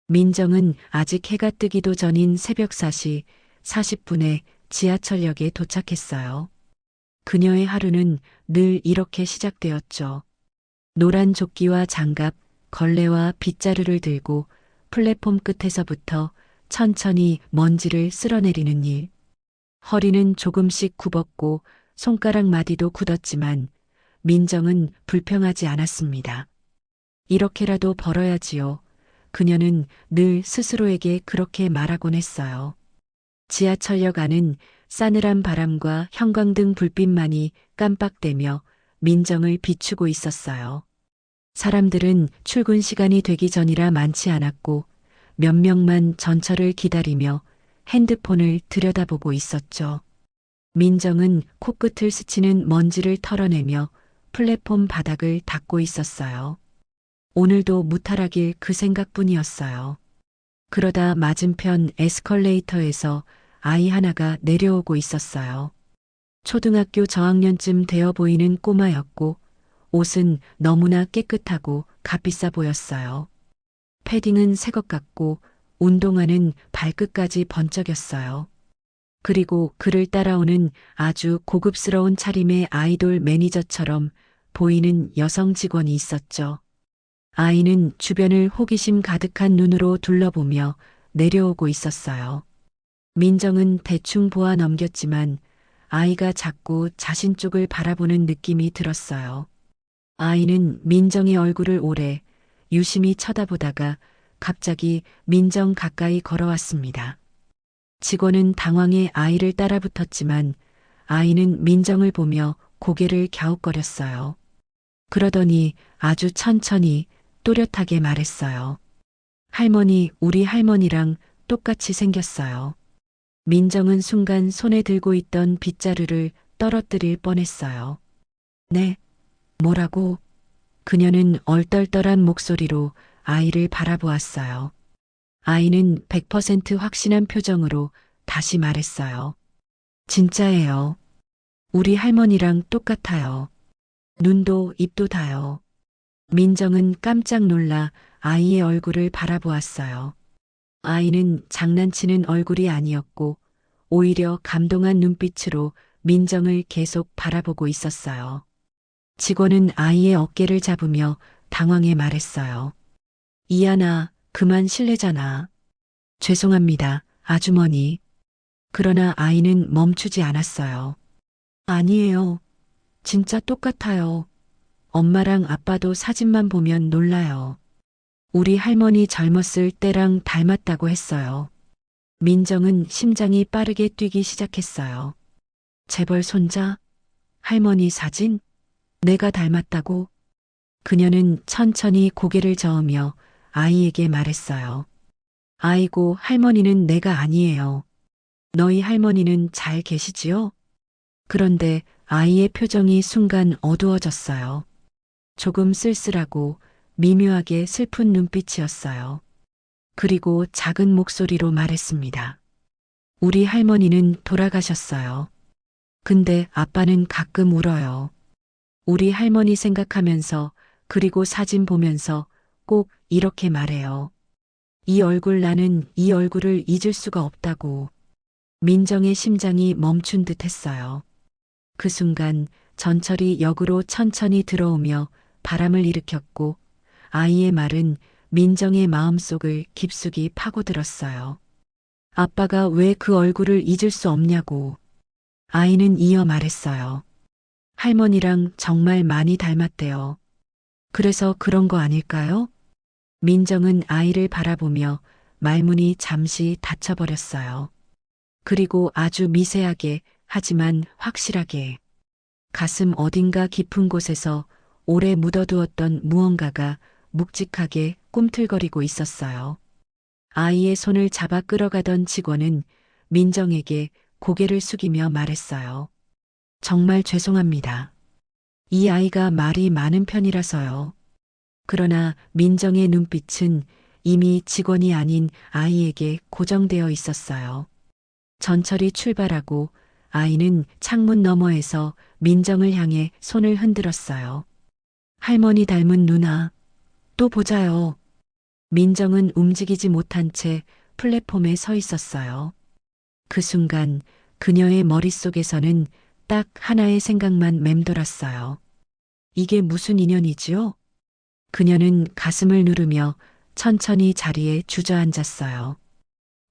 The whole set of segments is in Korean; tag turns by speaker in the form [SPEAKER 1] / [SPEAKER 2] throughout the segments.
[SPEAKER 1] 민정은 아직 해가 뜨기도 전인 새벽 4시 40분에 지하철역에 도착했어요. 그녀의 하루는 늘 이렇게 시작되었죠. 노란 조끼와 장갑, 걸레와 빗자루를 들고 플랫폼 끝에서부터 천천히 먼지를 쓸어내리는 일. 허리는 조금씩 굽었고 손가락 마디도 굳었지만 민정은 불평하지 않았습니다. 이렇게라도 벌어야지요. 그녀는 늘 스스로에게 그렇게 말하곤 했어요. 지하철역 안은 싸늘한 바람과 형광등 불빛만이 깜빡대며 민정을 비추고 있었어요. 사람들은 출근 시간이 되기 전이라 많지 않았고 몇 명만 전철을 기다리며 핸드폰을 들여다보고 있었죠. 민정은 코끝을 스치는 먼지를 털어내며 플랫폼 바닥을 닦고 있었어요. 오늘도 무탈하길 그 생각뿐이었어요. 그러다 맞은편 에스컬레이터에서 아이 하나가 내려오고 있었어요. 초등학교 저학년쯤 되어 보이는 꼬마였고 옷은 너무나 깨끗하고 값비싸 보였어요. 패딩은 새 것 같고 운동화는 발끝까지 번쩍였어요. 그리고 그를 따라오는 아주 고급스러운 차림의 아이돌 매니저처럼 보이는 여성 직원이 있었죠. 아이는 주변을 호기심 가득한 눈으로 둘러보며 내려오고 있었어요. 민정은 대충 보아 넘겼지만 아이가 자꾸 자신 쪽을 바라보는 느낌이 들었어요. 아이는 민정의 얼굴을 오래 유심히 쳐다보다가 갑자기 민정 가까이 걸어왔습니다. 직원은 당황해 아이를 따라붙었지만 아이는 민정을 보며 고개를 갸웃거렸어요. 그러더니 아주 천천히 또렷하게 말했어요. 할머니, 우리 할머니랑 똑같이 생겼어요. 민정은 순간 손에 들고 있던 빗자루를 떨어뜨릴 뻔했어요. 네, 뭐라고? 그녀는 얼떨떨한 목소리로 아이를 바라보았어요. 아이는 100% 확신한 표정으로 다시 말했어요. 진짜예요. 우리 할머니랑 똑같아요. 눈도 입도 다요. 민정은 깜짝 놀라 아이의 얼굴을 바라보았어요. 아이는 장난치는 얼굴이 아니었고 오히려 감동한 눈빛으로 민정을 계속 바라보고 있었어요. 직원은 아이의 어깨를 잡으며 당황해 말했어요. 이하나, 그만 실례잖아. 죄송합니다, 아주머니. 그러나 아이는 멈추지 않았어요. 아니에요. 진짜 똑같아요. 엄마랑 아빠도 사진만 보면 놀라요. 우리 할머니 젊었을 때랑 닮았다고 했어요. 민정은 심장이 빠르게 뛰기 시작했어요. 재벌 손자? 할머니 사진? 내가 닮았다고? 그녀는 천천히 고개를 저으며 아이에게 말했어요. 아이고, 할머니는 내가 아니에요. 너희 할머니는 잘 계시지요? 그런데 아이의 표정이 순간 어두워졌어요. 조금 쓸쓸하고 미묘하게 슬픈 눈빛이었어요. 그리고 작은 목소리로 말했습니다. 우리 할머니는 돌아가셨어요. 근데 아빠는 가끔 울어요. 우리 할머니 생각하면서 그리고 사진 보면서 꼭 이렇게 말해요. 이 얼굴 나는 이 얼굴을 잊을 수가 없다고. 민정의 심장이 멈춘 듯 했어요. 그 순간 전철이 역으로 천천히 들어오며 바람을 일으켰고 아이의 말은 민정의 마음속을 깊숙이 파고들었어요. 아빠가 왜 그 얼굴을 잊을 수 없냐고. 아이는 이어 말했어요. 할머니랑 정말 많이 닮았대요. 그래서 그런 거 아닐까요? 민정은 아이를 바라보며 말문이 잠시 닫혀버렸어요. 그리고 아주 미세하게 하지만 확실하게 가슴 어딘가 깊은 곳에서 오래 묻어두었던 무언가가 묵직하게 꿈틀거리고 있었어요. 아이의 손을 잡아 끌어가던 직원은 민정에게 고개를 숙이며 말했어요. 정말 죄송합니다. 이 아이가 말이 많은 편이라서요. 그러나 민정의 눈빛은 이미 직원이 아닌 아이에게 고정되어 있었어요. 전철이 출발하고 아이는 창문 너머에서 민정을 향해 손을 흔들었어요. 할머니 닮은 누나, 또 보자요. 민정은 움직이지 못한 채 플랫폼에 서 있었어요. 그 순간 그녀의 머릿속에서는 딱 하나의 생각만 맴돌았어요. 이게 무슨 인연이지요? 그녀는 가슴을 누르며 천천히 자리에 주저앉았어요.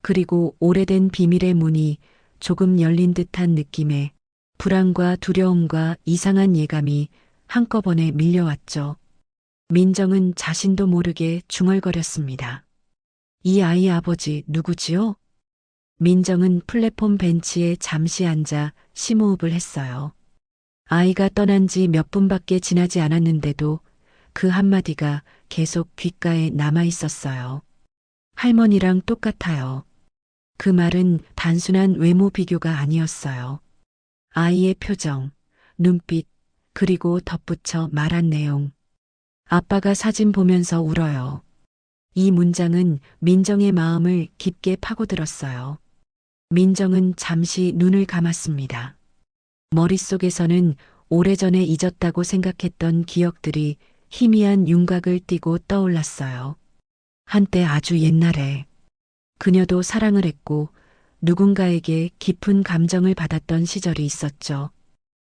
[SPEAKER 1] 그리고 오래된 비밀의 문이 조금 열린 듯한 느낌에 불안과 두려움과 이상한 예감이 한꺼번에 밀려왔죠. 민정은 자신도 모르게 중얼거렸습니다. 이 아이 아버지 누구지요? 민정은 플랫폼 벤치에 잠시 앉아 심호흡을 했어요. 아이가 떠난 지 몇 분밖에 지나지 않았는데도 그 한마디가 계속 귓가에 남아 있었어요. 할머니랑 똑같아요. 그 말은 단순한 외모 비교가 아니었어요. 아이의 표정, 눈빛, 그리고 덧붙여 말한 내용. 아빠가 사진 보면서 울어요. 이 문장은 민정의 마음을 깊게 파고들었어요. 민정은 잠시 눈을 감았습니다. 머릿속에서는 오래전에 잊었다고 생각했던 기억들이 희미한 윤곽을 띠고 떠올랐어요. 한때 아주 옛날에 그녀도 사랑을 했고 누군가에게 깊은 감정을 받았던 시절이 있었죠.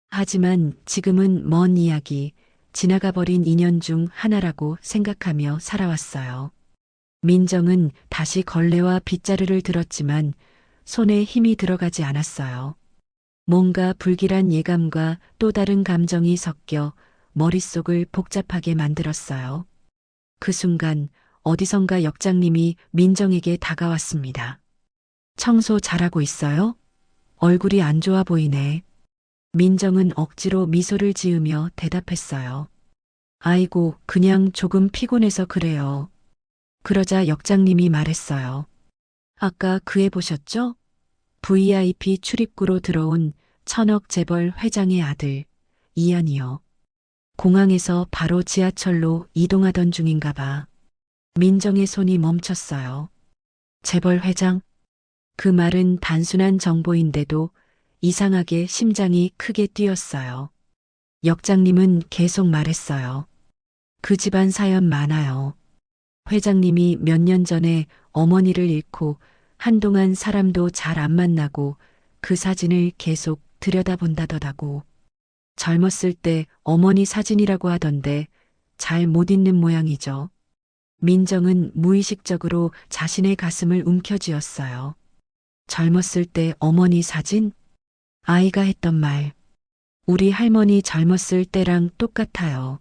[SPEAKER 1] 하지만 지금은 먼 이야기, 지나가 버린 인연 중 하나라고 생각하며 살아왔어요. 민정은 다시 걸레와 빗자루를 들었지만 손에 힘이 들어가지 않았어요. 뭔가 불길한 예감과 또 다른 감정이 섞여 머릿속을 복잡하게 만들었어요. 그 순간 어디선가 역장님이 민정에게 다가왔습니다. 청소 잘하고 있어요? 얼굴이 안 좋아 보이네. 민정은 억지로 미소를 지으며 대답했어요. 아이고, 그냥 조금 피곤해서 그래요. 그러자 역장님이 말했어요. 아까 그 애 보셨죠? VIP 출입구로 들어온 천억 재벌 회장의 아들, 이한이요. 공항에서 바로 지하철로 이동하던 중인가 봐. 민정의 손이 멈췄어요. 재벌 회장? 그 말은 단순한 정보인데도 이상하게 심장이 크게 뛰었어요. 역장님은 계속 말했어요. 그 집안 사연 많아요. 회장님이 몇 년 전에 어머니를 잃고 한동안 사람도 잘 안 만나고 그 사진을 계속 들여다본다더라고. 젊었을 때 어머니 사진이라고 하던데 잘 못 잊는 모양이죠. 민정은 무의식적으로 자신의 가슴을 움켜쥐었어요. 젊었을 때 어머니 사진? 아이가 했던 말. 우리 할머니 젊었을 때랑 똑같아요.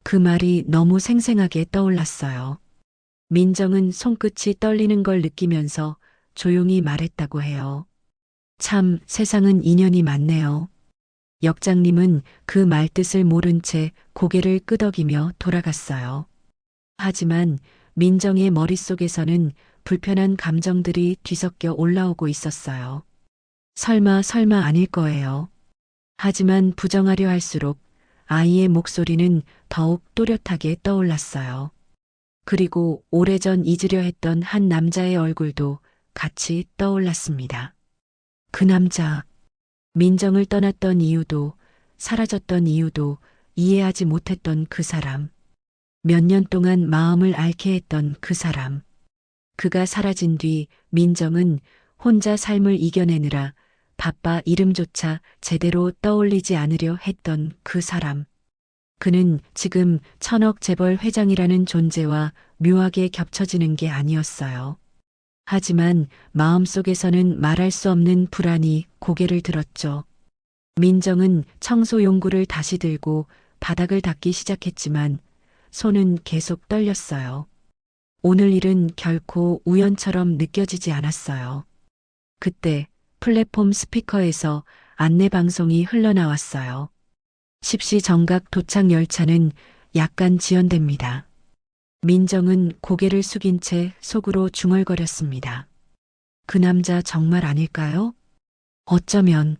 [SPEAKER 1] 그 말이 너무 생생하게 떠올랐어요. 민정은 손끝이 떨리는 걸 느끼면서 조용히 말했다고 해요. 참, 세상은 인연이 많네요. 역장님은 그 말뜻을 모른 채 고개를 끄덕이며 돌아갔어요. 하지만 민정의 머릿속에서는 불편한 감정들이 뒤섞여 올라오고 있었어요. 설마 아닐 거예요. 하지만 부정하려 할수록 아이의 목소리는 더욱 또렷하게 떠올랐어요. 그리고 오래전 잊으려 했던 한 남자의 얼굴도 같이 떠올랐습니다. 그 남자, 민정을 떠났던 이유도 사라졌던 이유도 이해하지 못했던 그 사람. 몇 년 동안 마음을 앓게 했던 그 사람. 그가 사라진 뒤 민정은 혼자 삶을 이겨내느라 바빠 이름조차 제대로 떠올리지 않으려 했던 그 사람. 그는 지금 천억 재벌 회장이라는 존재와 묘하게 겹쳐지는 게 아니었어요. 하지만 마음속에서는 말할 수 없는 불안이 고개를 들었죠. 민정은 청소 용구를 다시 들고 바닥을 닦기 시작했지만 손은 계속 떨렸어요. 오늘 일은 결코 우연처럼 느껴지지 않았어요. 그때 플랫폼 스피커에서 안내 방송이 흘러나왔어요. 10시 정각 도착 열차는 약간 지연됩니다. 민정은 고개를 숙인 채 속으로 중얼거렸습니다. 그 남자 정말 아닐까요? 어쩌면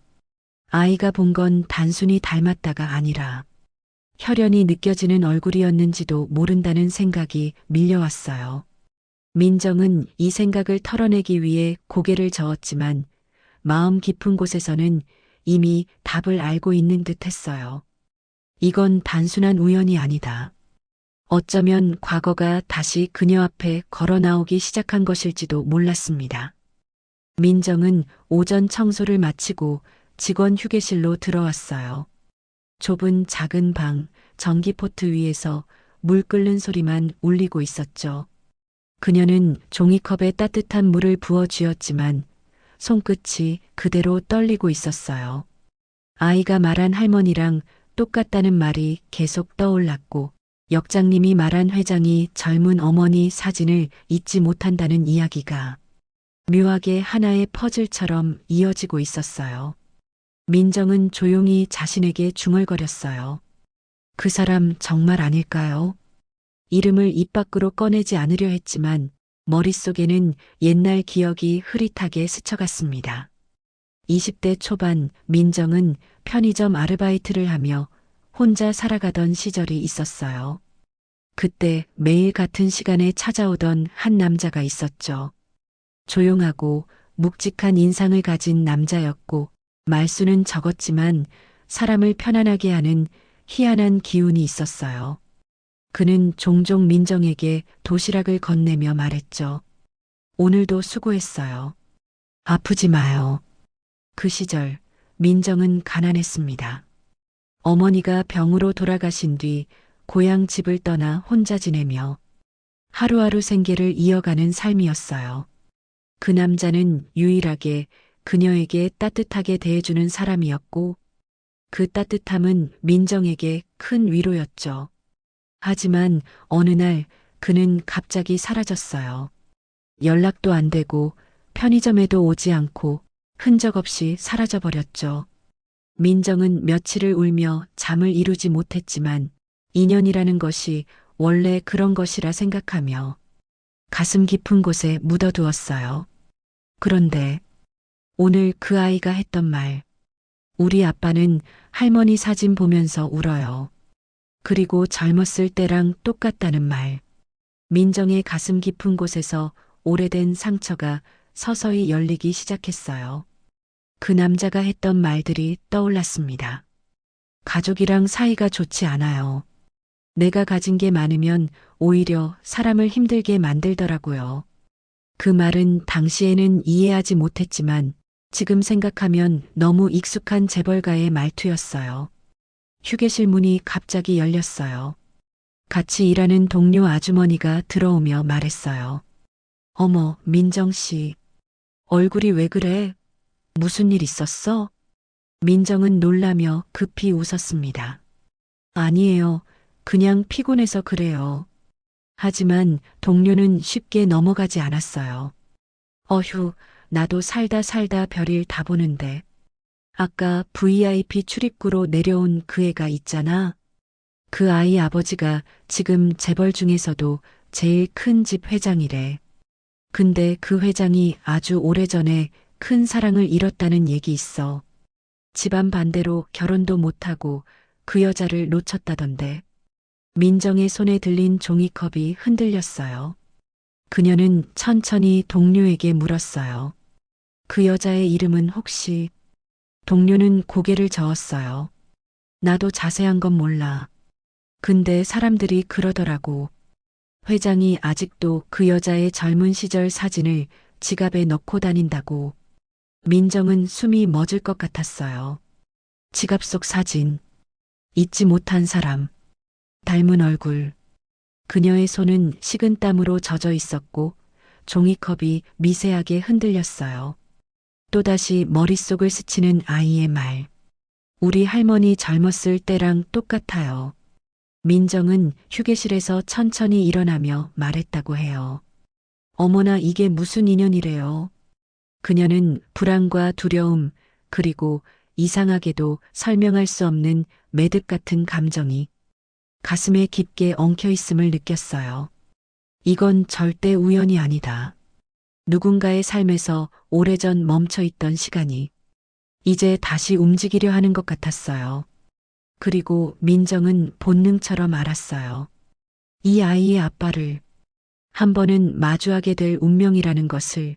[SPEAKER 1] 아이가 본 건 단순히 닮았다가 아니라 혈연이 느껴지는 얼굴이었는지도 모른다는 생각이 밀려왔어요. 민정은 이 생각을 털어내기 위해 고개를 저었지만 마음 깊은 곳에서는 이미 답을 알고 있는 듯 했어요. 이건 단순한 우연이 아니다. 어쩌면 과거가 다시 그녀 앞에 걸어 나오기 시작한 것일지도 몰랐습니다. 민정은 오전 청소를 마치고 직원 휴게실로 들어왔어요. 좁은 작은 방, 전기포트 위에서 물 끓는 소리만 울리고 있었죠. 그녀는 종이컵에 따뜻한 물을 부어 쥐었지만 손끝이 그대로 떨리고 있었어요. 아이가 말한 할머니랑 똑같다는 말이 계속 떠올랐고, 역장님이 말한 회장이 젊은 어머니 사진을 잊지 못한다는 이야기가 묘하게 하나의 퍼즐처럼 이어지고 있었어요. 민정은 조용히 자신에게 중얼거렸어요. 그 사람 정말 아닐까요? 이름을 입 밖으로 꺼내지 않으려 했지만 머릿속에는 옛날 기억이 흐릿하게 스쳐갔습니다. 20대 초반 민정은 편의점 아르바이트를 하며 혼자 살아가던 시절이 있었어요. 그때 매일 같은 시간에 찾아오던 한 남자가 있었죠. 조용하고 묵직한 인상을 가진 남자였고 말수는 적었지만 사람을 편안하게 하는 희한한 기운이 있었어요. 그는 종종 민정에게 도시락을 건네며 말했죠. 오늘도 수고했어요. 아프지 마요. 그 시절 민정은 가난했습니다. 어머니가 병으로 돌아가신 뒤 고향 집을 떠나 혼자 지내며 하루하루 생계를 이어가는 삶이었어요. 그 남자는 유일하게 그녀에게 따뜻하게 대해주는 사람이었고 그 따뜻함은 민정에게 큰 위로였죠. 하지만 어느 날 그는 갑자기 사라졌어요. 연락도 안 되고 편의점에도 오지 않고 흔적 없이 사라져버렸죠. 민정은 며칠을 울며 잠을 이루지 못했지만 인연이라는 것이 원래 그런 것이라 생각하며 가슴 깊은 곳에 묻어두었어요. 그런데 오늘 그 아이가 했던 말, 우리 아빠는 할머니 사진 보면서 울어요. 그리고 젊었을 때랑 똑같다는 말. 민정의 가슴 깊은 곳에서 오래된 상처가 서서히 열리기 시작했어요. 그 남자가 했던 말들이 떠올랐습니다. 가족이랑 사이가 좋지 않아요. 내가 가진 게 많으면 오히려 사람을 힘들게 만들더라고요. 그 말은 당시에는 이해하지 못했지만 지금 생각하면 너무 익숙한 재벌가의 말투였어요. 휴게실 문이 갑자기 열렸어요. 같이 일하는 동료 아주머니가 들어오며 말했어요. 어머, 민정 씨. 얼굴이 왜 그래? 무슨 일 있었어? 민정은 놀라며 급히 웃었습니다. 아니에요. 그냥 피곤해서 그래요. 하지만 동료는 쉽게 넘어가지 않았어요. 어휴, 나도 살다 살다 별일 다 보는데. 아까 VIP 출입구로 내려온 그 애가 있잖아. 그 아이 아버지가 지금 재벌 중에서도 제일 큰 집 회장이래. 근데 그 회장이 아주 오래전에 큰 사랑을 잃었다는 얘기 있어. 집안 반대로 결혼도 못하고 그 여자를 놓쳤다던데. 민정의 손에 들린 종이컵이 흔들렸어요. 그녀는 천천히 동료에게 물었어요. 그 여자의 이름은 혹시... 동료는 고개를 저었어요. 나도 자세한 건 몰라. 근데 사람들이 그러더라고. 회장이 아직도 그 여자의 젊은 시절 사진을 지갑에 넣고 다닌다고. 민정은 숨이 멎을 것 같았어요. 지갑 속 사진. 잊지 못한 사람. 닮은 얼굴. 그녀의 손은 식은땀으로 젖어 있었고 종이컵이 미세하게 흔들렸어요. 또다시 머릿속을 스치는 아이의 말. 우리 할머니 젊었을 때랑 똑같아요. 민정은 휴게실에서 천천히 일어나며 말했다고 해요. 어머나 이게 무슨 인연이래요. 그녀는 불안과 두려움 그리고 이상하게도 설명할 수 없는 매듭 같은 감정이 가슴에 깊게 엉켜 있음을 느꼈어요. 이건 절대 우연이 아니다. 누군가의 삶에서 오래전 멈춰 있던 시간이 이제 다시 움직이려 하는 것 같았어요. 그리고 민정은 본능처럼 알았어요. 이 아이의 아빠를 한 번은 마주하게 될 운명이라는 것을.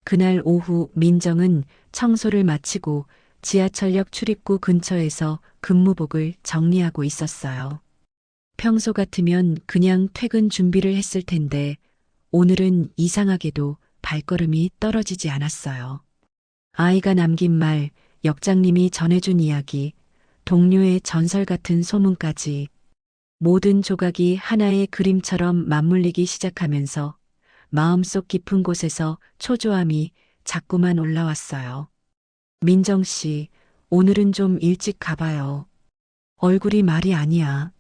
[SPEAKER 1] 그날 오후 민정은 청소를 마치고 지하철역 출입구 근처에서 근무복을 정리하고 있었어요. 평소 같으면 그냥 퇴근 준비를 했을 텐데 오늘은 이상하게도 발걸음이 떨어지지 않았어요. 아이가 남긴 말, 역장님이 전해준 이야기, 동료의 전설 같은 소문까지 모든 조각이 하나의 그림처럼 맞물리기 시작하면서 마음속 깊은 곳에서 초조함이 자꾸만 올라왔어요. 민정 씨, 오늘은 좀 일찍 가봐요. 얼굴이 말이 아니야.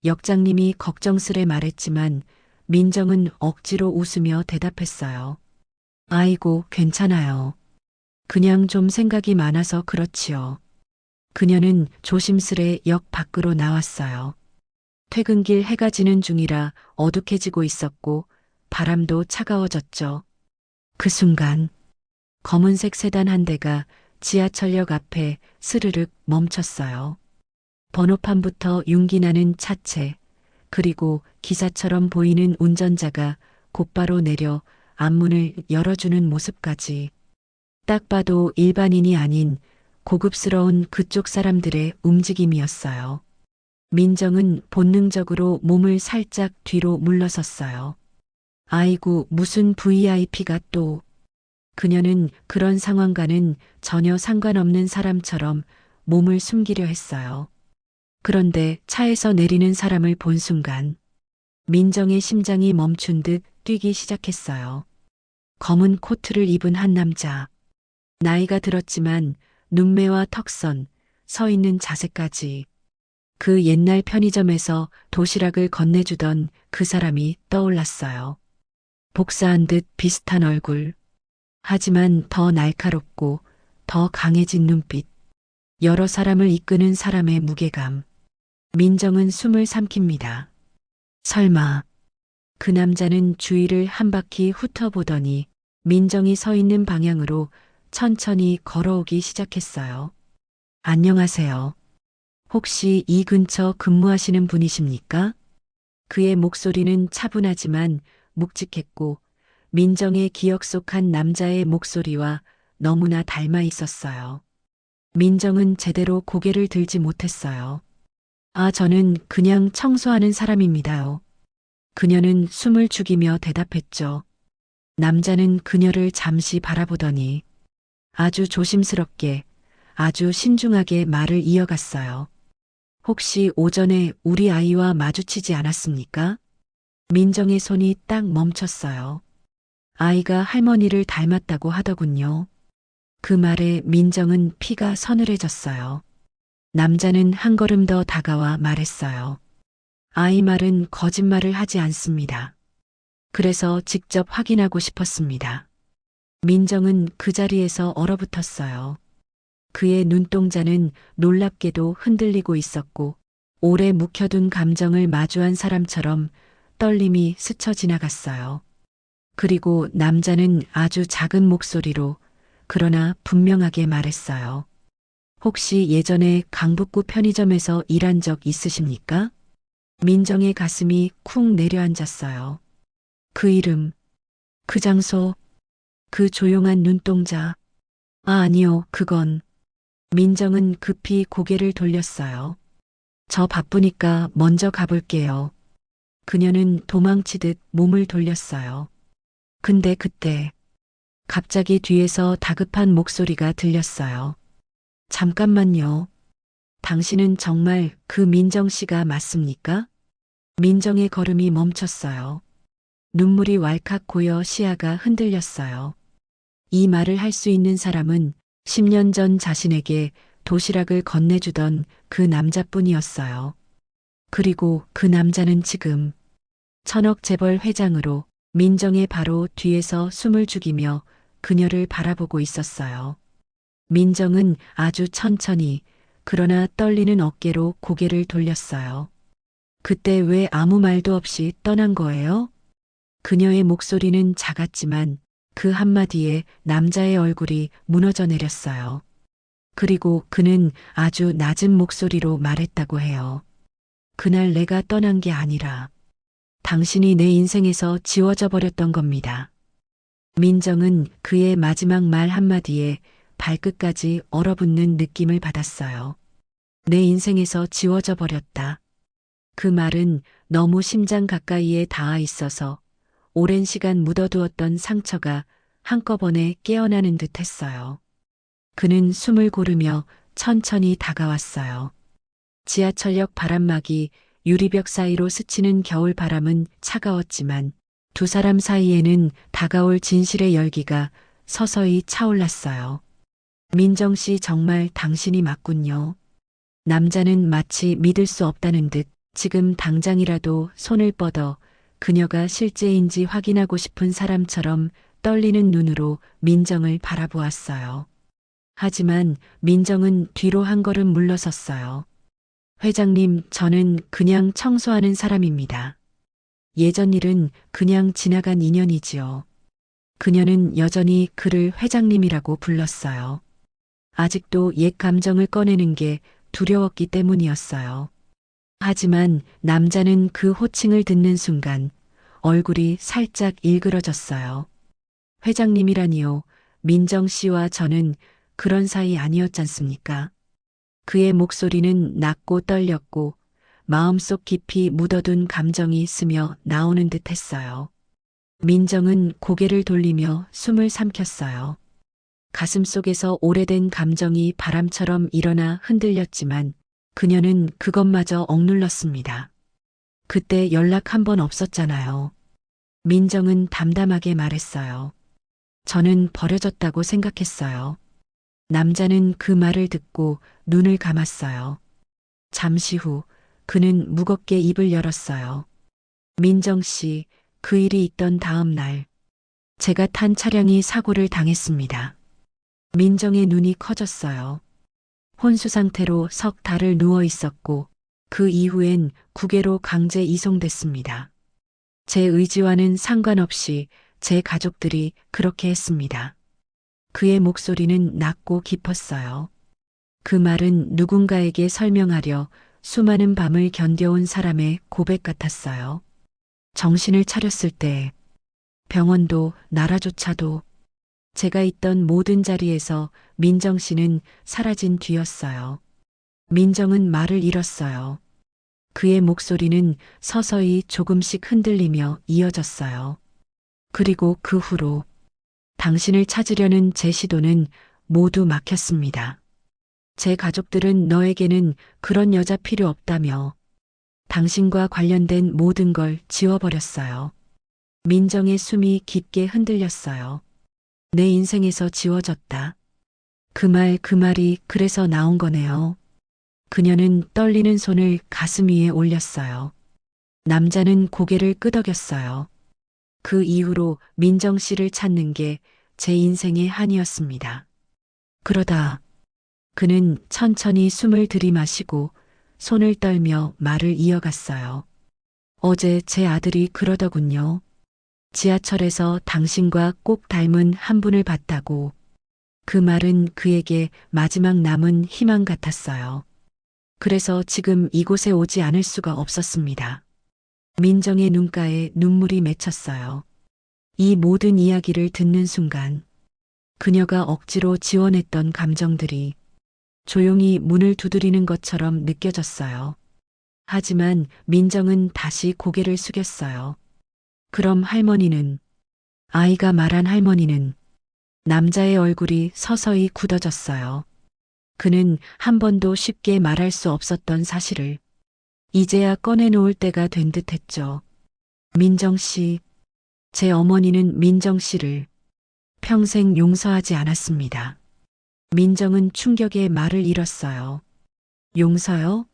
[SPEAKER 1] 역장님이 걱정스레 말했지만 민정은 억지로 웃으며 대답했어요. 아이고, 괜찮아요. 그냥 좀 생각이 많아서 그렇지요. 그녀는 조심스레 역 밖으로 나왔어요. 퇴근길 해가 지는 중이라 어둑해지고 있었고 바람도 차가워졌죠. 그 순간 검은색 세단 한 대가 지하철역 앞에 스르륵 멈췄어요. 번호판부터 윤기 나는 차체, 그리고 기사처럼 보이는 운전자가 곧바로 내려 앞문을 열어주는 모습까지. 딱 봐도 일반인이 아닌 고급스러운 그쪽 사람들의 움직임이었어요. 민정은 본능적으로 몸을 살짝 뒤로 물러섰어요. 아이고, 무슨 VIP가 또. 그녀는 그런 상황과는 전혀 상관없는 사람처럼 몸을 숨기려 했어요. 그런데 차에서 내리는 사람을 본 순간 민정의 심장이 멈춘 듯 뛰기 시작했어요. 검은 코트를 입은 한 남자. 나이가 들었지만 눈매와 턱선, 서 있는 자세까지. 그 옛날 편의점에서 도시락을 건네주던 그 사람이 떠올랐어요. 복사한 듯 비슷한 얼굴. 하지만 더 날카롭고 더 강해진 눈빛. 여러 사람을 이끄는 사람의 무게감. 민정은 숨을 삼킵니다. 설마 그 남자는 주위를 한 바퀴 훑어보더니 민정이 서 있는 방향으로 천천히 걸어오기 시작했어요. 안녕하세요. 혹시 이 근처 근무하시는 분이십니까? 그의 목소리는 차분하지만 묵직했고 민정의 기억 속 한 남자의 목소리와 너무나 닮아 있었어요. 민정은 제대로 고개를 들지 못했어요. 아, 저는 그냥 청소하는 사람입니다요. 그녀는 숨을 죽이며 대답했죠. 남자는 그녀를 잠시 바라보더니 아주 조심스럽게, 아주 신중하게 말을 이어갔어요. 혹시 오전에 우리 아이와 마주치지 않았습니까? 민정의 손이 딱 멈췄어요. 아이가 할머니를 닮았다고 하더군요. 그 말에 민정은 피가 서늘해졌어요. 남자는 한 걸음 더 다가와 말했어요. 아이 말은 거짓말을 하지 않습니다. 그래서 직접 확인하고 싶었습니다. 민정은 그 자리에서 얼어붙었어요. 그의 눈동자는 놀랍게도 흔들리고 있었고 오래 묵혀둔 감정을 마주한 사람처럼 떨림이 스쳐 지나갔어요. 그리고 남자는 아주 작은 목소리로 그러나 분명하게 말했어요. 혹시 예전에 강북구 편의점에서 일한 적 있으십니까? 민정의 가슴이 쿵 내려앉았어요. 그 이름, 그 장소, 그 조용한 눈동자. 아, 아니요, 그건. 민정은 급히 고개를 돌렸어요. 저 바쁘니까 먼저 가볼게요. 그녀는 도망치듯 몸을 돌렸어요. 근데 그때 갑자기 뒤에서 다급한 목소리가 들렸어요. 잠깐만요. 당신은 정말 그 민정 씨가 맞습니까? 민정의 걸음이 멈췄어요. 눈물이 왈칵 고여 시야가 흔들렸어요. 이 말을 할 수 있는 사람은 10년 전 자신에게 도시락을 건네주던 그 남자뿐이었어요. 그리고 그 남자는 지금 천억 재벌 회장으로 민정의 바로 뒤에서 숨을 죽이며 그녀를 바라보고 있었어요. 민정은 아주 천천히 그러나 떨리는 어깨로 고개를 돌렸어요. 그때 왜 아무 말도 없이 떠난 거예요? 그녀의 목소리는 작았지만 그 한마디에 남자의 얼굴이 무너져 내렸어요. 그리고 그는 아주 낮은 목소리로 말했다고 해요. 그날 내가 떠난 게 아니라 당신이 내 인생에서 지워져 버렸던 겁니다. 민정은 그의 마지막 말 한마디에 발끝까지 얼어붙는 느낌을 받았어요. 내 인생에서 지워져 버렸다. 그 말은 너무 심장 가까이에 닿아 있어서 오랜 시간 묻어두었던 상처가 한꺼번에 깨어나는 듯 했어요. 그는 숨을 고르며 천천히 다가왔어요. 지하철역 바람막이 유리벽 사이로 스치는 겨울 바람은 차가웠지만 두 사람 사이에는 다가올 진실의 열기가 서서히 차올랐어요. 민정 씨 정말 당신이 맞군요. 남자는 마치 믿을 수 없다는 듯 지금 당장이라도 손을 뻗어 그녀가 실제인지 확인하고 싶은 사람처럼 떨리는 눈으로 민정을 바라보았어요. 하지만 민정은 뒤로 한 걸음 물러섰어요. 회장님, 저는 그냥 청소하는 사람입니다. 예전 일은 그냥 지나간 인연이지요. 그녀는 여전히 그를 회장님이라고 불렀어요. 아직도 옛 감정을 꺼내는 게 두려웠기 때문이었어요. 하지만 남자는 그 호칭을 듣는 순간 얼굴이 살짝 일그러졌어요. 회장님이라니요. 민정 씨와 저는 그런 사이 아니었잖습니까? 그의 목소리는 낮고 떨렸고 마음속 깊이 묻어둔 감정이 스며 나오는 듯 했어요. 민정은 고개를 돌리며 숨을 삼켰어요. 가슴속에서 오래된 감정이 바람처럼 일어나 흔들렸지만 그녀는 그것마저 억눌렀습니다. 그때 연락 한 번 없었잖아요. 민정은 담담하게 말했어요. 저는 버려졌다고 생각했어요. 남자는 그 말을 듣고 눈을 감았어요. 잠시 후 그는 무겁게 입을 열었어요. 민정 씨, 그 일이 있던 다음 날 제가 탄 차량이 사고를 당했습니다. 민정의 눈이 커졌어요. 혼수 상태로 석 달을 누워 있었고 그 이후엔 국외로 강제 이송됐습니다. 제 의지와는 상관없이 제 가족들이 그렇게 했습니다. 그의 목소리는 낮고 깊었어요. 그 말은 누군가에게 설명하려 수많은 밤을 견뎌온 사람의 고백 같았어요. 정신을 차렸을 때 병원도 나라조차도 제가 있던 모든 자리에서 민정 씨는 사라진 뒤였어요. 민정은 말을 잃었어요. 그의 목소리는 서서히 조금씩 흔들리며 이어졌어요. 그리고 그 후로 당신을 찾으려는 제 시도는 모두 막혔습니다. 제 가족들은 너에게는 그런 여자 필요 없다며 당신과 관련된 모든 걸 지워버렸어요. 민정의 숨이 깊게 흔들렸어요. 내 인생에서 지워졌다. 그 말이 그래서 나온 거네요. 그녀는 떨리는 손을 가슴 위에 올렸어요. 남자는 고개를 끄덕였어요. 그 이후로 민정 씨를 찾는 게 제 인생의 한이었습니다. 그러다 그는 천천히 숨을 들이마시고 손을 떨며 말을 이어갔어요. 어제 제 아들이 그러더군요. 지하철에서 당신과 꼭 닮은 한 분을 봤다고. 그 말은 그에게 마지막 남은 희망 같았어요. 그래서 지금 이곳에 오지 않을 수가 없었습니다. 민정의 눈가에 눈물이 맺혔어요. 이 모든 이야기를 듣는 순간 그녀가 억지로 지원했던 감정들이 조용히 문을 두드리는 것처럼 느껴졌어요. 하지만 민정은 다시 고개를 숙였어요. 그럼 할머니는, 아이가 말한 할머니는 남자의 얼굴이 서서히 굳어졌어요. 그는 한 번도 쉽게 말할 수 없었던 사실을 이제야 꺼내놓을 때가 된 듯했죠. 민정 씨, 제 어머니는 민정 씨를 평생 용서하지 않았습니다. 민정은 충격에 말을 잃었어요. 용서요?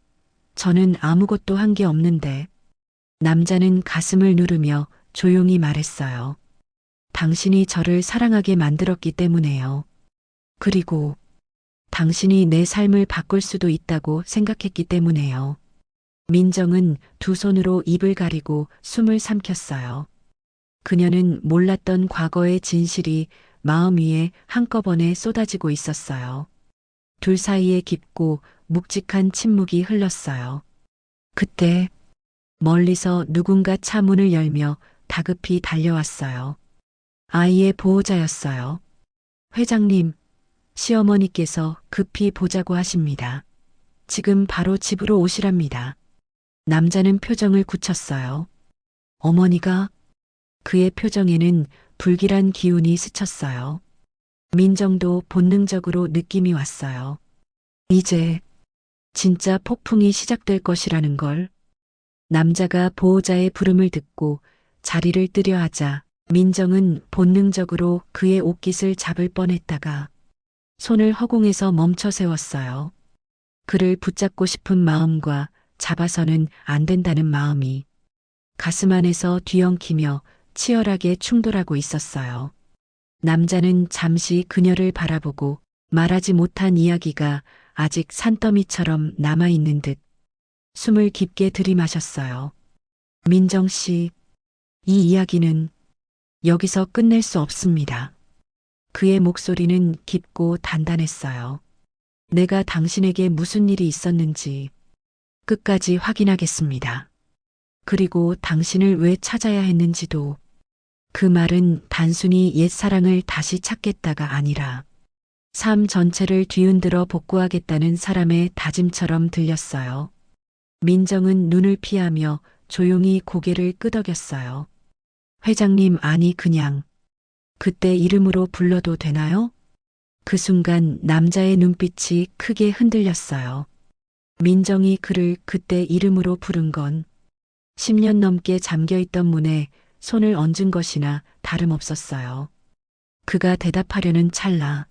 [SPEAKER 1] 저는 아무것도 한 게 없는데. 남자는 가슴을 누르며 조용히 말했어요. 당신이 저를 사랑하게 만들었기 때문에요. 그리고 당신이 내 삶을 바꿀 수도 있다고 생각했기 때문에요. 민정은 두 손으로 입을 가리고 숨을 삼켰어요. 그녀는 몰랐던 과거의 진실이 마음 위에 한꺼번에 쏟아지고 있었어요. 둘 사이에 깊고 묵직한 침묵이 흘렀어요. 그때 멀리서 누군가 차 문을 열며 다급히 달려왔어요. 아이의 보호자였어요. 회장님, 시어머니께서 급히 보자고 하십니다. 지금 바로 집으로 오시랍니다. 남자는 표정을 굳혔어요. 어머니가? 그의 표정에는 불길한 기운이 스쳤어요. 민정도 본능적으로 느낌이 왔어요. 이제 진짜 폭풍이 시작될 것이라는 걸. 남자가 보호자의 부름을 듣고 자리를 뜨려 하자 민정은 본능적으로 그의 옷깃을 잡을 뻔했다가 손을 허공에서 멈춰 세웠어요. 그를 붙잡고 싶은 마음과 잡아서는 안 된다는 마음이 가슴 안에서 뒤엉키며 치열하게 충돌하고 있었어요. 남자는 잠시 그녀를 바라보고 말하지 못한 이야기가 아직 산더미처럼 남아있는 듯 숨을 깊게 들이마셨어요. 민정 씨, 이 이야기는 여기서 끝낼 수 없습니다. 그의 목소리는 깊고 단단했어요. 내가 당신에게 무슨 일이 있었는지 끝까지 확인하겠습니다. 그리고 당신을 왜 찾아야 했는지도. 그 말은 단순히 옛사랑을 다시 찾겠다가 아니라 삶 전체를 뒤흔들어 복구하겠다는 사람의 다짐처럼 들렸어요. 민정은 눈을 피하며 조용히 고개를 끄덕였어요. 회장님, 아니 그냥 그때 이름으로 불러도 되나요? 그 순간 남자의 눈빛이 크게 흔들렸어요. 민정이 그를 그때 이름으로 부른 건 10년 넘게 잠겨있던 문에 손을 얹은 것이나 다름없었어요. 그가 대답하려는 찰나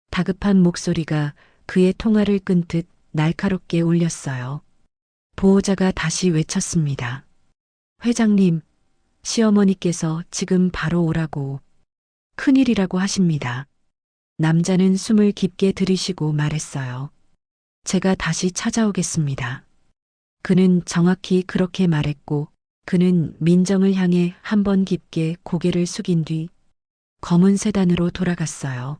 [SPEAKER 1] 다급한 목소리가 그의 통화를 끊듯 날카롭게 울렸어요. 보호자가 다시 외쳤습니다. 회장님, 시어머니께서 지금 바로 오라고. 큰일이라고 하십니다. 남자는 숨을 깊게 들이쉬고 말했어요. 제가 다시 찾아오겠습니다. 그는 정확히 그렇게 말했고 그는 민정을 향해 한 번 깊게 고개를 숙인 뒤 검은 세단으로 돌아갔어요.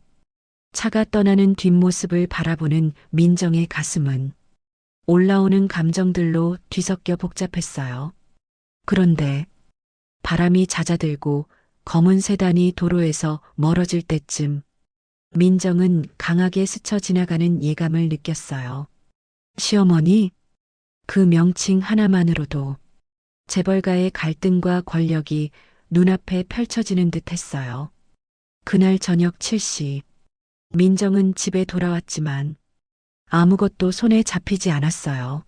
[SPEAKER 1] 차가 떠나는 뒷모습을 바라보는 민정의 가슴은 올라오는 감정들로 뒤섞여 복잡했어요. 그런데 바람이 잦아들고 검은 세단이 도로에서 멀어질 때쯤 민정은 강하게 스쳐 지나가는 예감을 느꼈어요. 시어머니? 그 명칭 하나만으로도 재벌가의 갈등과 권력이 눈앞에 펼쳐지는 듯 했어요. 그날 저녁 7시, 민정은 집에 돌아왔지만 아무것도 손에 잡히지 않았어요.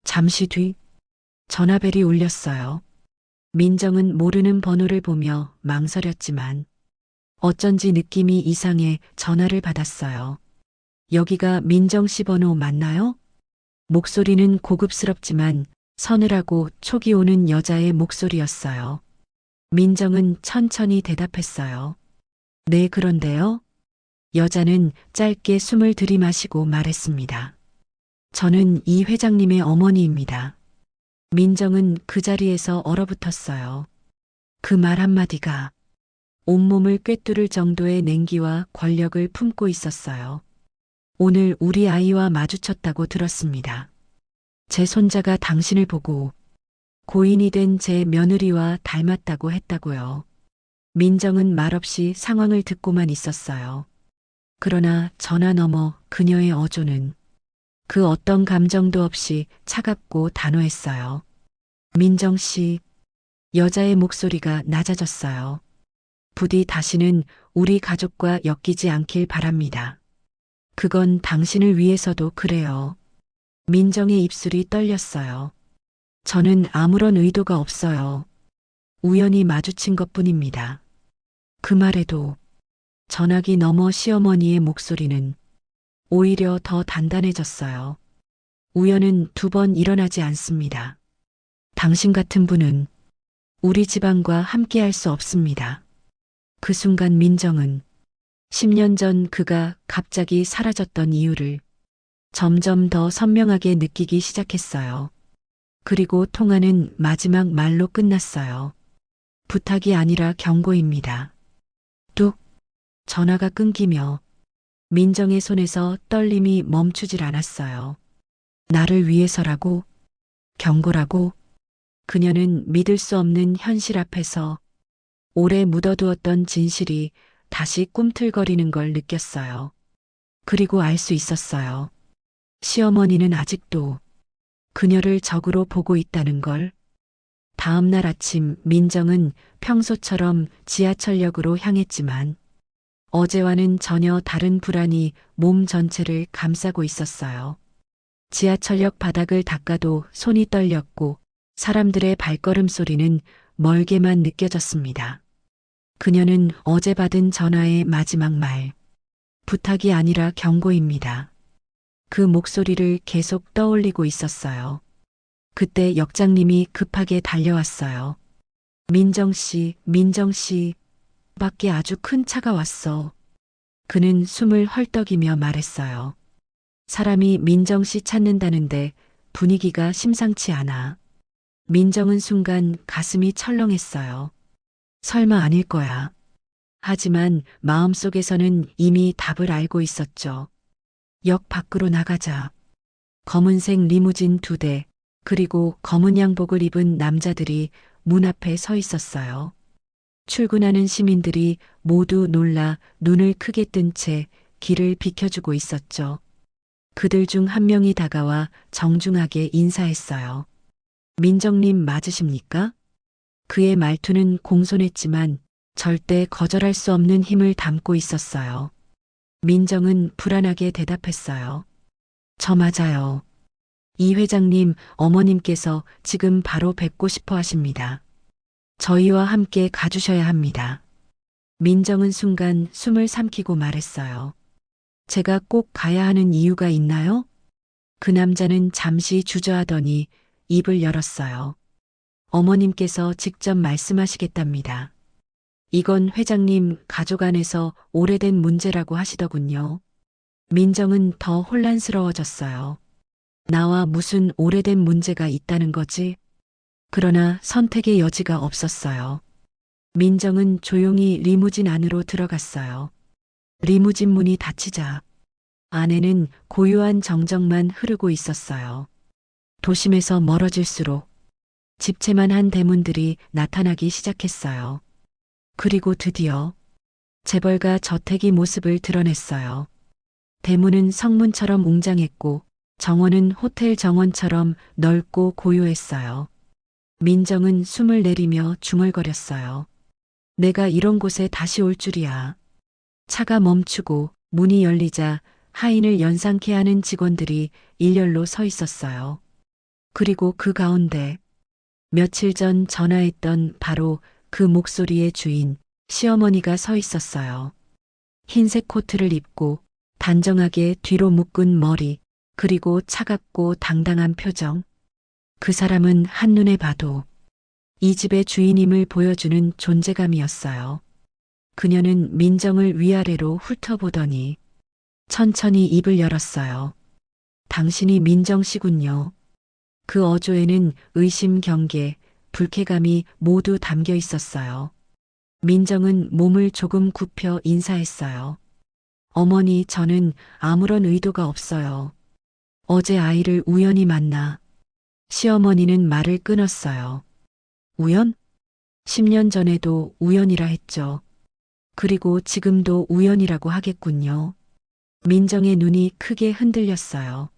[SPEAKER 1] 잠시 뒤 전화벨이 울렸어요. 민정은 모르는 번호를 보며 망설였지만 어쩐지 느낌이 이상해 전화를 받았어요. 여기가 민정 씨 번호 맞나요? 목소리는 고급스럽지만 서늘하고 촉이 오는 여자의 목소리였어요. 민정은 천천히 대답했어요. 네, 그런데요. 여자는 짧게 숨을 들이마시고 말했습니다. 저는 이 회장님의 어머니입니다. 민정은 그 자리에서 얼어붙었어요. 그 말 한마디가 온몸을 꿰뚫을 정도의 냉기와 권력을 품고 있었어요. 오늘 우리 아이와 마주쳤다고 들었습니다. 제 손자가 당신을 보고 고인이 된 제 며느리와 닮았다고 했다고요. 민정은 말없이 상황을 듣고만 있었어요. 그러나 전화 너머 그녀의 어조는 그 어떤 감정도 없이 차갑고 단호했어요. 민정 씨, 여자의 목소리가 낮아졌어요. 부디 다시는 우리 가족과 엮이지 않길 바랍니다. 그건 당신을 위해서도 그래요. 민정의 입술이 떨렸어요. 저는 아무런 의도가 없어요. 우연히 마주친 것뿐입니다. 그 말에도 전화기 너머 시어머니의 목소리는 오히려 더 단단해졌어요. 우연은 두 번 일어나지 않습니다. 당신 같은 분은 우리 집안과 함께할 수 없습니다. 그 순간 민정은 10년 전 그가 갑자기 사라졌던 이유를 점점 더 선명하게 느끼기 시작했어요. 그리고 통화는 마지막 말로 끝났어요. 부탁이 아니라 경고입니다. 뚝! 전화가 끊기며 민정의 손에서 떨림이 멈추질 않았어요. 나를 위해서라고? 경고라고? 그녀는 믿을 수 없는 현실 앞에서 오래 묻어두었던 진실이 다시 꿈틀거리는 걸 느꼈어요. 그리고 알 수 있었어요. 시어머니는 아직도 그녀를 적으로 보고 있다는 걸. 다음 날 아침 민정은 평소처럼 지하철역으로 향했지만 어제와는 전혀 다른 불안이 몸 전체를 감싸고 있었어요. 지하철역 바닥을 닦아도 손이 떨렸고 사람들의 발걸음 소리는 멀게만 느껴졌습니다. 그녀는 어제 받은 전화의 마지막 말, 부탁이 아니라 경고입니다. 그 목소리를 계속 떠올리고 있었어요. 그때 역장님이 급하게 달려왔어요. 민정 씨, 밖에 아주 큰 차가 왔어. 그는 숨을 헐떡이며 말했어요. 사람이 민정 씨 찾는다는데 분위기가 심상치 않아. 민정은 순간 가슴이 철렁했어요. 설마 아닐 거야. 하지만 마음속에서는 이미 답을 알고 있었죠. 역 밖으로 나가자. 검은색 리무진 2대, 그리고 검은 양복을 입은 남자들이 문 앞에 서 있었어요. 출근하는 시민들이 모두 놀라 눈을 크게 뜬 채 길을 비켜주고 있었죠. 그들 중 한 명이 다가와 정중하게 인사했어요. 민정님 맞으십니까? 그의 말투는 공손했지만 절대 거절할 수 없는 힘을 담고 있었어요. 민정은 불안하게 대답했어요. 저 맞아요. 이 회장님 어머님께서 지금 바로 뵙고 싶어 하십니다. 저희와 함께 가주셔야 합니다. 민정은 순간 숨을 삼키고 말했어요. 제가 꼭 가야 하는 이유가 있나요? 그 남자는 잠시 주저하더니 입을 열었어요. 어머님께서 직접 말씀하시겠답니다. 이건 회장님 가족 안에서 오래된 문제라고 하시더군요. 민정은 더 혼란스러워졌어요. 나와 무슨 오래된 문제가 있다는 거지? 그러나 선택의 여지가 없었어요. 민정은 조용히 리무진 안으로 들어갔어요. 리무진 문이 닫히자 안에는 고요한 정적만 흐르고 있었어요. 도심에서 멀어질수록 집채만한 대문들이 나타나기 시작했어요. 그리고 드디어 재벌가 저택이 모습을 드러냈어요. 대문은 성문처럼 웅장했고 정원은 호텔 정원처럼 넓고 고요했어요. 민정은 숨을 내리며 중얼거렸어요. 내가 이런 곳에 다시 올 줄이야. 차가 멈추고 문이 열리자 하인을 연상케 하는 직원들이 일렬로 서 있었어요. 그리고 그 가운데 며칠 전 전화했던 바로 그 목소리의 주인, 시어머니가 서 있었어요. 흰색 코트를 입고 단정하게 뒤로 묶은 머리, 그리고 차갑고 당당한 표정. 그 사람은 한눈에 봐도 이 집의 주인임을 보여주는 존재감이었어요. 그녀는 민정을 위아래로 훑어보더니 천천히 입을 열었어요. 당신이 민정 씨군요. 그 어조에는 의심, 경계, 불쾌감이 모두 담겨 있었어요. 민정은 몸을 조금 굽혀 인사했어요. 어머니, 저는 아무런 의도가 없어요. 어제 아이를 우연히 만나. 시어머니는 말을 끊었어요. 우연? 10년 전에도 우연이라 했죠. 그리고 지금도 우연이라고 하겠군요. 민정의 눈이 크게 흔들렸어요.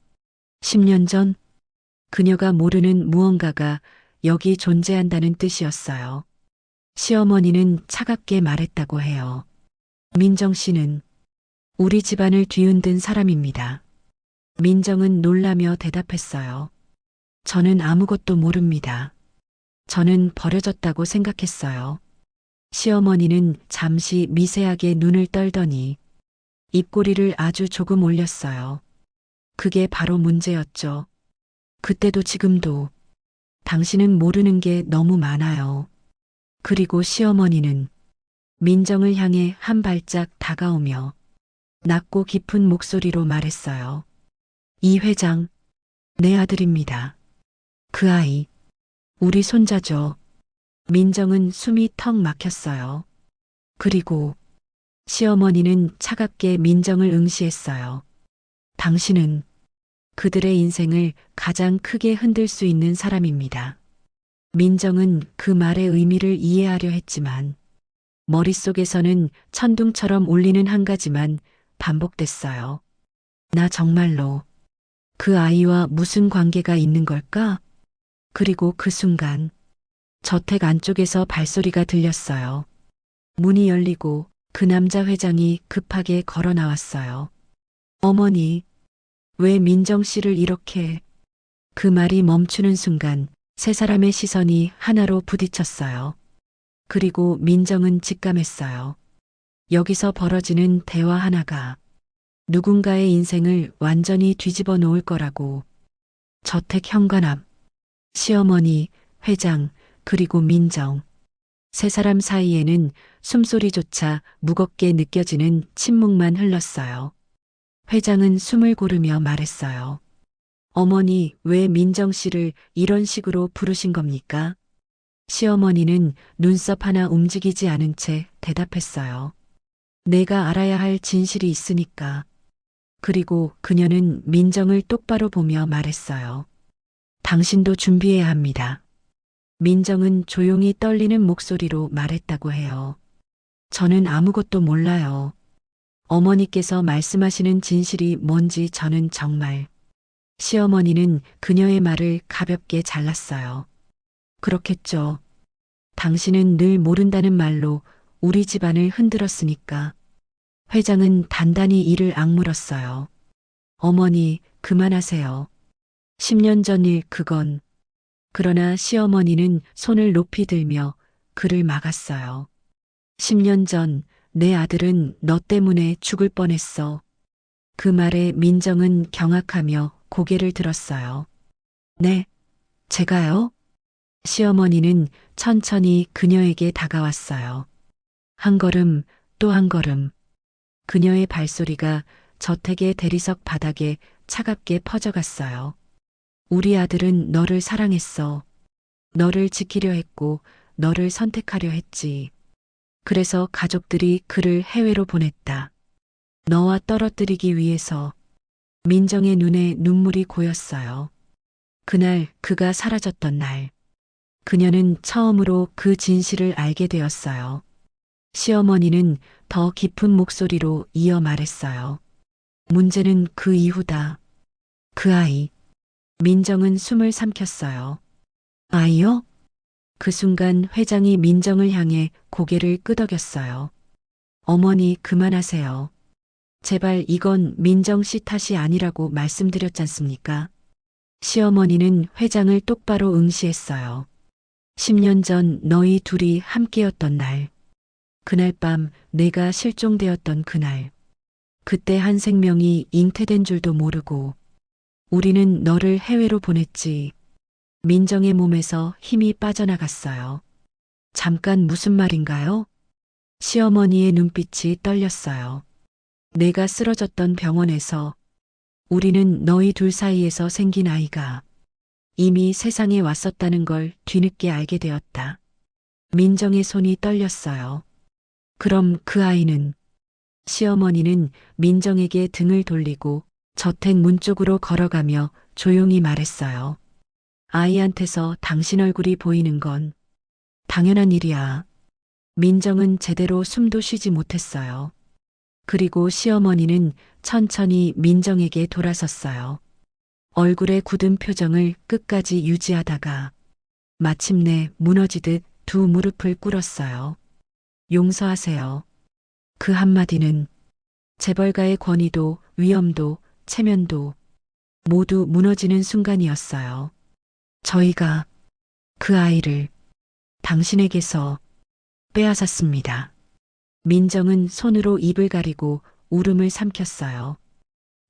[SPEAKER 1] 10년 전? 그녀가 모르는 무언가가 여기 존재한다는 뜻이었어요. 시어머니는 차갑게 말했다고 해요. 민정 씨는 우리 집안을 뒤흔든 사람입니다. 민정은 놀라며 대답했어요. 저는 아무것도 모릅니다. 저는 버려졌다고 생각했어요. 시어머니는 잠시 미세하게 눈을 떨더니 입꼬리를 아주 조금 올렸어요. 그게 바로 문제였죠. 그때도 지금도 당신은 모르는 게 너무 많아요. 그리고 시어머니는 민정을 향해 한 발짝 다가오며 낮고 깊은 목소리로 말했어요. 이 회장, 내 아들입니다. 그 아이, 우리 손자죠. 민정은 숨이 턱 막혔어요. 그리고 시어머니는 차갑게 민정을 응시했어요. 당신은 그들의 인생을 가장 크게 흔들 수 있는 사람입니다. 민정은 그 말의 의미를 이해하려 했지만 머릿속에서는 천둥처럼 울리는 한 가지만 반복됐어요. 나 정말로 그 아이와 무슨 관계가 있는 걸까? 그리고 그 순간 저택 안쪽에서 발소리가 들렸어요. 문이 열리고 그 남자 회장이 급하게 걸어 나왔어요. 어머니, 왜 민정 씨를 이렇게... 그 말이 멈추는 순간 세 사람의 시선이 하나로 부딪혔어요. 그리고 민정은 직감했어요. 여기서 벌어지는 대화 하나가 누군가의 인생을 완전히 뒤집어 놓을 거라고. 저택 현관 앞, 시어머니, 회장, 그리고 민정. 세 사람 사이에는 숨소리조차 무겁게 느껴지는 침묵만 흘렀어요. 회장은 숨을 고르며 말했어요. 어머니, 왜 민정 씨를 이런 식으로 부르신 겁니까? 시어머니는 눈썹 하나 움직이지 않은 채 대답했어요. 내가 알아야 할 진실이 있으니까. 그리고 그녀는 민정을 똑바로 보며 말했어요. 당신도 준비해야 합니다. 민정은 조용히 떨리는 목소리로 말했다고 해요. 저는 아무것도 몰라요. 어머니께서 말씀하시는 진실이 뭔지 저는 정말... 시어머니는 그녀의 말을 가볍게 잘랐어요. 그렇겠죠. 당신은 늘 모른다는 말로 우리 집안을 흔들었으니까. 회장은 단단히 이를 악물었어요. 어머니, 그만하세요. 10년 전 일 그건... 그러나 시어머니는 손을 높이 들며 그를 막았어요. 10년 전 내 아들은 너 때문에 죽을 뻔했어. 그 말에 민정은 경악하며 고개를 들었어요. 네, 제가요? 시어머니는 천천히 그녀에게 다가왔어요. 한 걸음, 또 한 걸음. 그녀의 발소리가 저택의 대리석 바닥에 차갑게 퍼져갔어요. 우리 아들은 너를 사랑했어. 너를 지키려 했고, 너를 선택하려 했지. 그래서 가족들이 그를 해외로 보냈다. 너와 떨어뜨리기 위해서. 민정의 눈에 눈물이 고였어요. 그날 그가 사라졌던 날. 그녀는 처음으로 그 진실을 알게 되었어요. 시어머니는 더 깊은 목소리로 이어 말했어요. 문제는 그 이후다. 그 아이. 민정은 숨을 삼켰어요. 아이요? 그 순간 회장이 민정을 향해 고개를 끄덕였어요. 어머니, 그만하세요. 제발 이건 민정 씨 탓이 아니라고 말씀드렸지 않습니까? 시어머니는 회장을 똑바로 응시했어요. 10년 전 너희 둘이 함께였던 날. 그날 밤 내가 실종되었던 그날. 그때 한 생명이 잉태된 줄도 모르고 우리는 너를 해외로 보냈지. 민정의 몸에서 힘이 빠져나갔어요. 잠깐 무슨 말인가요? 시어머니의 눈빛이 떨렸어요. 내가 쓰러졌던 병원에서 우리는 너희 둘 사이에서 생긴 아이가 이미 세상에 왔었다는 걸 뒤늦게 알게 되었다. 민정의 손이 떨렸어요. 그럼 그 아이는? 시어머니는 민정에게 등을 돌리고 저택 문 쪽으로 걸어가며 조용히 말했어요. 아이한테서 당신 얼굴이 보이는 건 당연한 일이야. 민정은 제대로 숨도 쉬지 못했어요. 그리고 시어머니는 천천히 민정에게 돌아섰어요. 얼굴의 굳은 표정을 끝까지 유지하다가 마침내 무너지듯 두 무릎을 꿇었어요. 용서하세요. 그 한마디는 재벌가의 권위도 위엄도 체면도 모두 무너지는 순간이었어요. 저희가 그 아이를 당신에게서 빼앗았습니다. 민정은 손으로 입을 가리고 울음을 삼켰어요.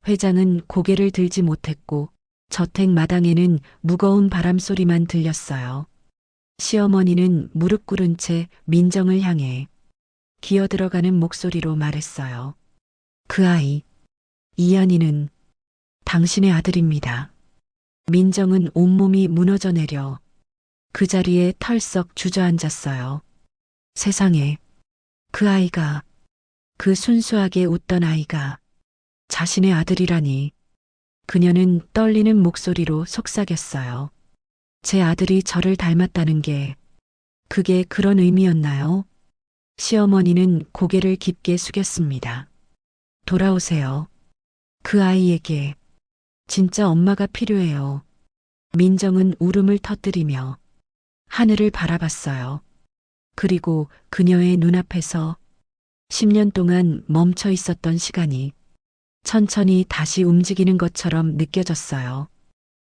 [SPEAKER 1] 회장은 고개를 들지 못했고 저택 마당에는 무거운 바람소리만 들렸어요. 시어머니는 무릎 꿇은 채 민정을 향해 기어들어가는 목소리로 말했어요. 그 아이, 이한이는 당신의 아들입니다. 민정은 온몸이 무너져 내려 그 자리에 털썩 주저앉았어요. 세상에, 그 아이가, 그 순수하게 웃던 아이가 자신의 아들이라니. 그녀는 떨리는 목소리로 속삭였어요. 제 아들이 저를 닮았다는 게 그게 그런 의미였나요? 시어머니는 고개를 깊게 숙였습니다. 돌아오세요. 그 아이에게 진짜 엄마가 필요해요. 민정은 울음을 터뜨리며 하늘을 바라봤어요. 그리고 그녀의 눈앞에서 10년 동안 멈춰 있었던 시간이 천천히 다시 움직이는 것처럼 느껴졌어요.